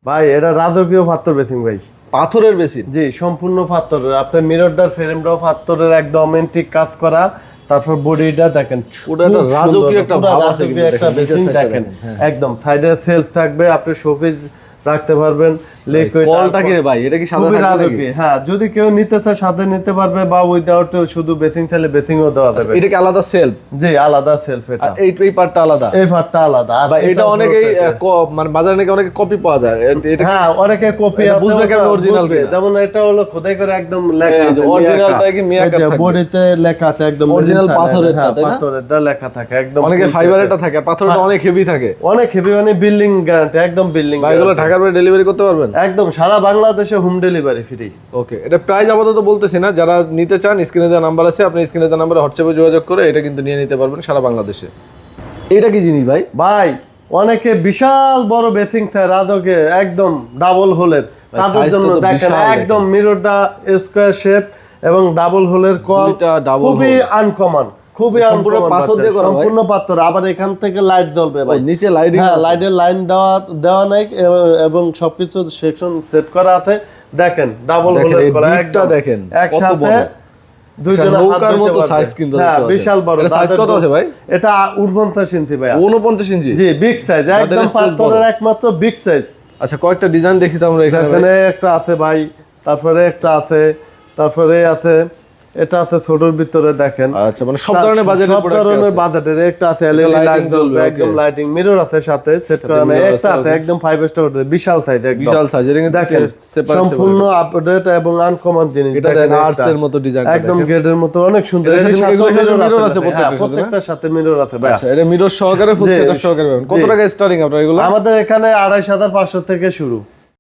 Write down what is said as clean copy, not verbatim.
ভাই এটা রাজকীয় পাথর বেসিং ভাই। পাথরের বেসিন? জি, সম্পূর্ণ পাথরের। আপনার মিররটার ফ্রেমটাও পাথরের, একদম এন্টিক কাজ করা। তারপর বডিটা দেখেন, পুরো একটা রাজকীয় একটা ভাব আছে কিন্তু একটা বেসিং দেখেন। একদম সাইডে সেলফ থাকবে, আপনি শোপিস রাখতে পারবেন। লিকুইড কলটা কি রে ভাই, এটা কি সাদা থাকবে নাকি? হ্যাঁ, যদি কেউ নিতে চায় সাথে নিতে পারবে, বা উইদাউট শুধু বেসিং চাইলে বেসিংও দেওয়া যাবে। এটা কি আলাদা সেলফ? জি, আলাদা সেলফ। এটা এই পার্টটা আলাদা, এই পার্টটা আলাদা। আর ভাই এটা অনেকেই মানে বাজারে নাকি অনেকে কপি পাওয়া যায়। এটা হ্যাঁ, অনেকে কপি আছে, বুঝবে কেমন অরিজিনাল কিনা। যেমন এটা হলো খোদাই করে একদম লেখা আছে, অরিজিনালটা কি মিয়াকা থাকবে, বডিতে লেখা আছে একদম অরিজিনাল পাথরের, হ্যাঁ পাথরেরটা লেখা থাকে একদম। অনেকে ফাইবারেরটা থাকে, পাথরেরটা অনেক হেভি থাকে, অনেক হেভি, মানে বিল্ডিং গ্যারান্টি, একদম বিল্ডিং। ভাই এগুলো ঢাকার বাইরে ডেলিভারি করতে পারবেন? একদম সারা বাংলাদেশে হোম ডেলিভারি ফ্রি। ওকে, এটা প্রাইস আপাতত বলতেছি না, যারা নিতে চান স্ক্রিনে দেওয়া নাম্বার আছে, আপনি স্ক্রিনে দেওয়া নাম্বারে হোয়াটসঅ্যাপে যোগাযোগ করে এটা কিন্তু নিয়ে নিতে পারবেন সারা বাংলাদেশে। এটা কি জিনিস ভাই? ভাই অনেকে বিশাল বড় বেসিং চায় রাজকে, একদম ডাবল হোলের, তাদের জন্য দেখেন একদম মিররটা স্কয়ার শেপ এবং ডাবল হোলের কল, খুবই আনকমন, খুবই সম্পূর্ণ পাথর। আবার এখান থেকে লাইট জ্বলবে ভাই, নিচে লাইটিং, হ্যাঁ লাইটের লাইন দেওয়া নাই এবং সবকিছু সেকশন সেট করা আছে। দেখেন ডাবল হোলের করা, একটা দেখেন একসাথে দুইজন নৌকার মতো সাইজ কিন্তু, হ্যাঁ বিশাল বড়। সাইজ কত আছে ভাই? এটা 49 ইঞ্চি ভাই। 49 ইঞ্চি? জি, বিগ সাইজ, একদম পাথরের একমাত্র বিগ সাইজ। আচ্ছা, কয়েকটা ডিজাইন দেখি তো আমরা এখানে একটা আছে ভাই, তারপরে একটা আছে, তারপরে আছে, এটা আছে ছোটর ভিতরে দেখেন। আচ্ছা, মানে সব ধরনের বাজেটের সব ধরনের বাজেটের। একটা আছে এলইডি লাইট জ্বলবে, একদম লাইটিং, মিরর আছে সাথে সেট করা। একটা আছে একদম 5 স্টার বিশাল সাইজ, একদম বিশাল সাইজ। এটা কিন্তু দেখেন সম্পূর্ণ আপডেট এবং আনকমন জিনিস। এটা দেখেন আর্টস এর মতো ডিজাইন, একদম গেটের মতো, অনেক সুন্দর। এর সাথে মিরর আছে, প্রত্যেকটার সাথে মিরর আছে ভাই। আচ্ছা, এটা মিরর সহকারে ফুল সেটআপ সহকারে। কত টাকা স্টার্টিং আপনার এগুলো? আমাদের এখানে 25,500 থেকে শুরু।